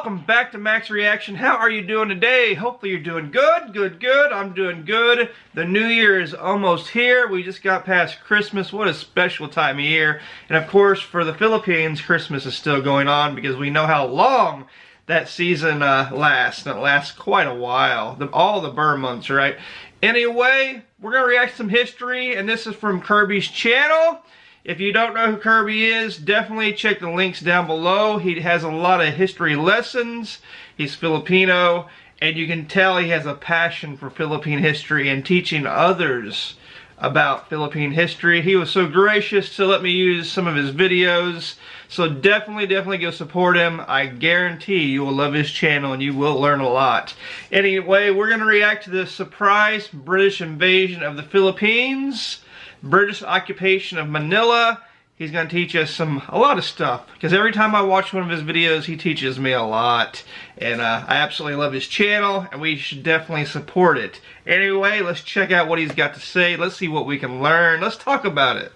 welcome back to Max Reaction. How are you doing today? Hopefully you're doing good, good. I'm doing good. The new year is almost here. We just got past Christmas. What a special time of year. And of course, for the Philippines, Christmas is still going on because we know how long that season lasts. And it lasts quite a while. All the Burr months, right? Anyway, we're going to react to some history, and this is from Kirby's channel. If you don't know who Kirby is, definitely check the links down below. He has a lot of history lessons. He's Filipino, and you can tell he has a passion for Philippine history and teaching others about Philippine history. He was so gracious to let me use some of his videos. So definitely go support him. I guarantee you will love his channel and you will learn a lot. Anyway, we're going to react to the surprise British invasion of the Philippines. British Occupation of Manila. He's going to teach us a lot of stuff, because every time I watch one of his videos, he teaches me a lot. And I absolutely love his channel, and we should definitely support it. Anyway, let's check out what he's got to say. Let's see what we can learn. Let's talk about it.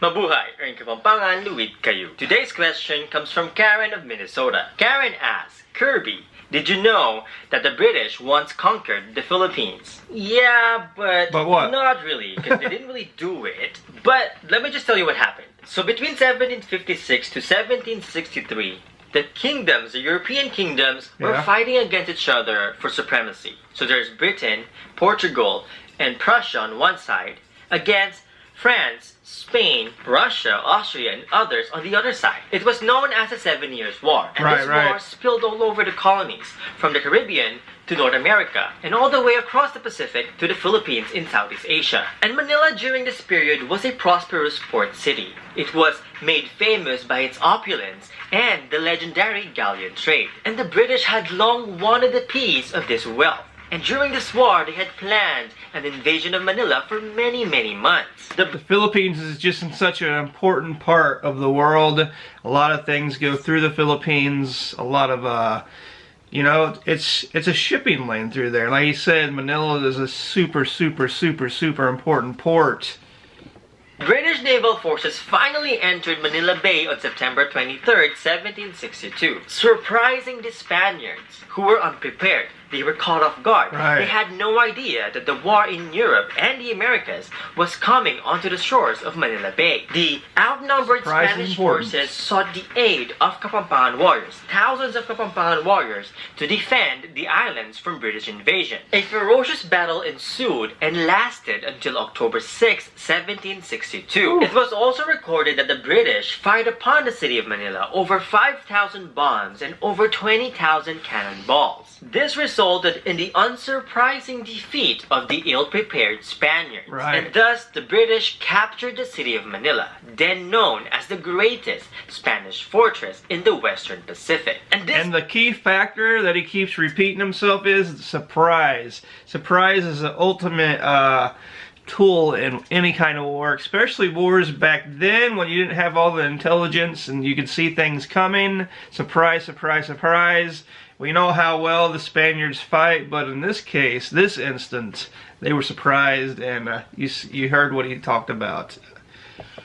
Mabuhay, earn Kapampangan, luwid kayo. Today's question comes from Karen of Minnesota. Karen asks, Kirby, did you know that the British once conquered the Philippines? Yeah, but what? Not really, because they didn't really do it. But let me just tell you what happened. So between 1756 to 1763, the kingdoms, the European kingdoms, were fighting against each other for supremacy. So there's Britain, Portugal, and Prussia on one side against France, Spain, Russia, Austria, and others on the other side. It was known as the 7 Years' War, and this war spilled all over the colonies, from the Caribbean to North America, and all the way across the Pacific to the Philippines in Southeast Asia. And Manila during this period was a prosperous port city. It was made famous by its opulence and the legendary galleon trade. And the British had long wanted a piece of this wealth. And during this war, they had planned an invasion of Manila for many months. The Philippines is just such an important part of the world. A lot of things go through the Philippines. A lot of, you know, it's a shipping lane through there. Like he said, Manila is a super important port. British naval forces finally entered Manila Bay on September 23rd, 1762, surprising the Spaniards, who were unprepared. They were caught off guard. They had no idea that the war in Europe and the Americas was coming onto the shores of Manila Bay. The outnumbered Spanish forces sought the aid of Kapampangan warriors, thousands of Kapampangan warriors, to defend the islands from British invasion. A ferocious battle ensued and lasted until October 6, 1762. It was also recorded that the British fired upon the city of Manila over 5,000 bombs and over 20,000 cannonballs. This resulted in the unsurprising defeat of the ill-prepared Spaniards. And thus, the British captured the city of Manila, then known as the greatest Spanish fortress in the Western Pacific. And the key factor that he keeps repeating himself is surprise. Surprise is the ultimate tool in any kind of war, especially wars back then when you didn't have all the intelligence and you could see things coming. Surprise. We know how well the Spaniards fight, but in this case, this instance, they were surprised, and you heard what he talked about.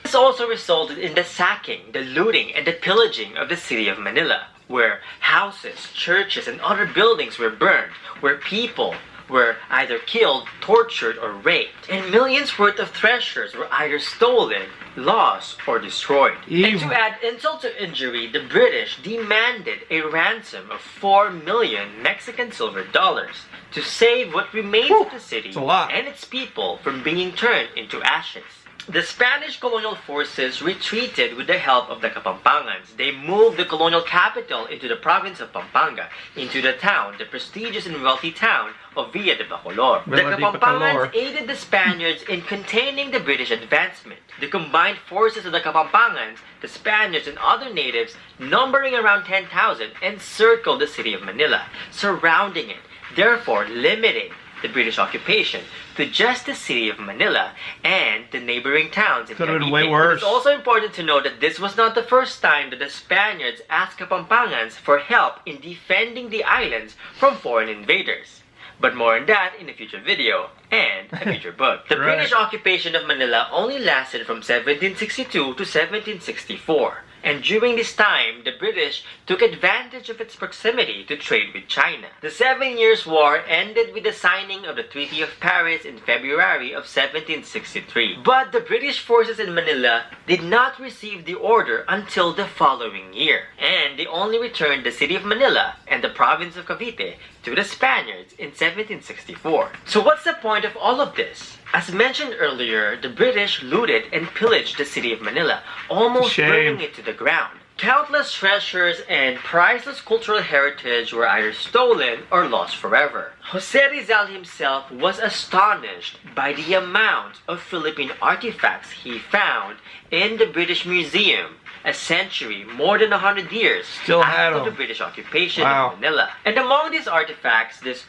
This also resulted in the sacking, the looting, and the pillaging of the city of Manila, where houses, churches, and other buildings were burned, where people were either killed, tortured, or raped. And millions worth of treasures were either stolen, lost, or destroyed. And to add insult to injury, the British demanded a ransom of 4 million Mexican silver dollars to save what remains of the city and its people from being turned into ashes. The Spanish colonial forces retreated with the help of the Kapampangans. They moved the colonial capital into the province of Pampanga, into the town, the prestigious and wealthy town of Villa de Bacolor. The Kapampangans aided the Spaniards in containing the British advancement. The combined forces of the Kapampangans, the Spaniards, and other natives, numbering around 10,000, encircled the city of Manila, surrounding it, therefore limiting the British occupation to just the city of Manila and the neighboring towns. Could have been way worse. It's also important to note that this was not the first time that the Spaniards asked Kapampangans for help in defending the islands from foreign invaders. But more on that in a future video and a future book. The British occupation of Manila only lasted from 1762 to 1764. And during this time, the British took advantage of its proximity to trade with China. The 7 Years' War ended with the signing of the Treaty of Paris in February of 1763. But the British forces in Manila did not receive the order until the following year, and they only returned the city of Manila and the province of Cavite to the Spaniards in 1764. So what's the point of all of this? As mentioned earlier, the British looted and pillaged the city of Manila, almost burning it to the ground. Countless treasures and priceless cultural heritage were either stolen or lost forever. Jose Rizal himself was astonished by the amount of Philippine artifacts he found in the British Museum, a century, more than 100 years after the British occupation of Manila. And among these artifacts, this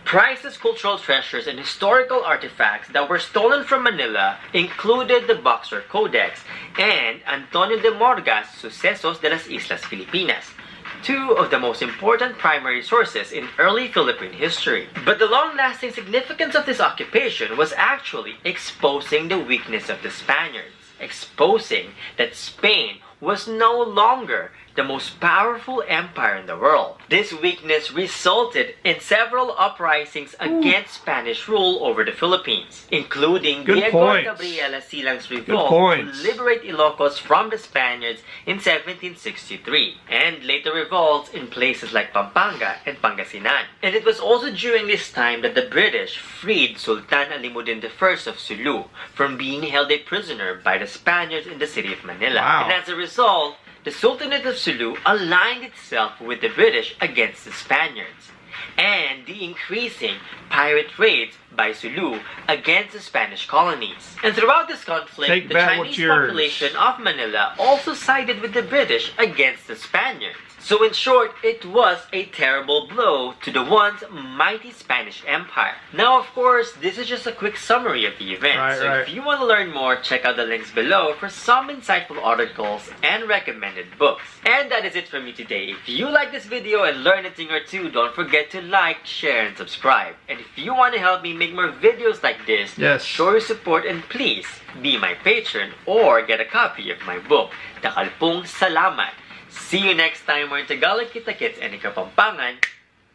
priceless cultural treasures and historical artifacts that were stolen from Manila included the Boxer Codex and Antonio de Morga's Sucesos de las Islas Filipinas, two of the most important primary sources in early Philippine history. But the long-lasting significance of this occupation was actually exposing the weakness of the Spaniards, exposing that Spain was no longer the most powerful empire in the world. This weakness resulted in several uprisings against Spanish rule over the Philippines, including Diego Gabriela Silang's revolt to liberate Ilocos from the Spaniards in 1763, and later revolts in places like Pampanga and Pangasinan. And it was also during this time that the British freed Sultan Alimuddin I of Sulu from being held a prisoner by the Spaniards in the city of Manila. And as a result, the Sultanate of Sulu aligned itself with the British against the Spaniards, and the increasing pirate raids by Sulu against the Spanish colonies. And throughout this conflict, the Chinese population of Manila also sided with the British against the Spaniards. So in short, it was a terrible blow to the once mighty Spanish Empire. Now, of course, this is just a quick summary of the event. If you want to learn more, check out the links below for some insightful articles and recommended books. And that is it for me today. If you like this video and learned a thing or two, don't forget to like, share, and subscribe. And if you want to help me make more videos like this, show your support and please be my patron or get a copy of my book, Takalpong Salamat. See you next time, where in Tagalog kita-kits and in Kapampangan,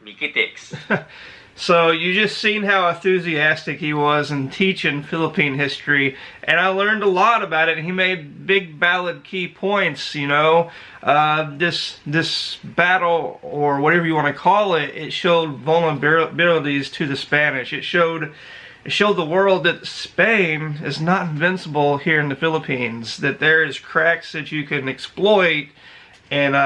Mikitix. So you just seen how enthusiastic he was in teaching Philippine history, and I learned a lot about it. He made big, valid, key points. You know, this battle, or whatever you want to call it, it showed vulnerabilities to the Spanish. It showed the world that Spain is not invincible here in the Philippines. That there is cracks that you can exploit. And,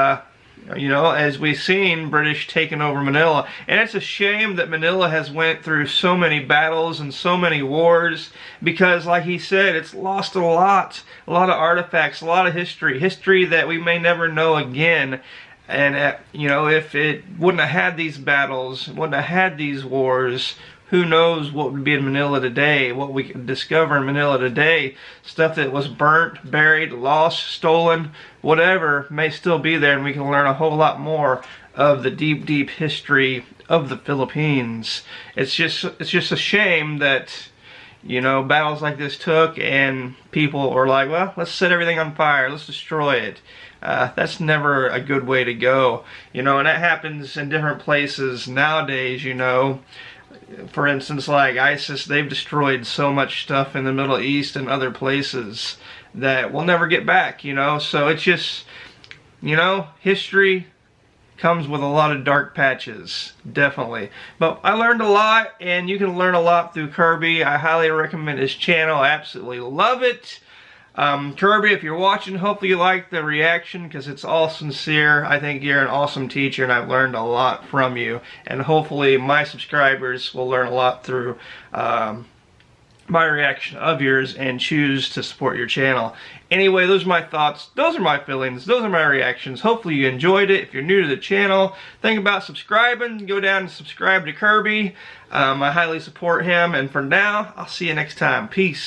you know, as we've seen, British taking over Manila. And it's a shame that Manila has went through so many battles and so many wars, because, like he said, it's lost a lot of artifacts, a lot of history that we may never know again. And, you know, if it wouldn't have had these battles, wouldn't have had these wars, who knows what would be in Manila today, what we could discover in Manila today. Stuff that was burnt, buried, lost, stolen, whatever, may still be there, and we can learn a whole lot more of the deep, deep history of the Philippines. It's just a shame that, you know, battles like this took, and people are like, well, let's set everything on fire, let's destroy it. That's never a good way to go. You know, and that happens in different places nowadays, you know. For instance, like ISIS, they've destroyed so much stuff in the Middle East and other places that we'll never get back, you know. So it's just, you know, history comes with a lot of dark patches, definitely. But I learned a lot, and you can learn a lot through Kirby. I highly recommend his channel. I absolutely love it. Kirby, if you're watching, hopefully you like the reaction, because it's all sincere. I think you're an awesome teacher, and I've learned a lot from you. And hopefully my subscribers will learn a lot through my reaction of yours and choose to support your channel. Anyway, those are my thoughts. Those are my feelings. Those are my reactions. Hopefully you enjoyed it. If you're new to the channel, think about subscribing. Go down and subscribe to Kirby. I highly support him. And for now, I'll see you next time. Peace.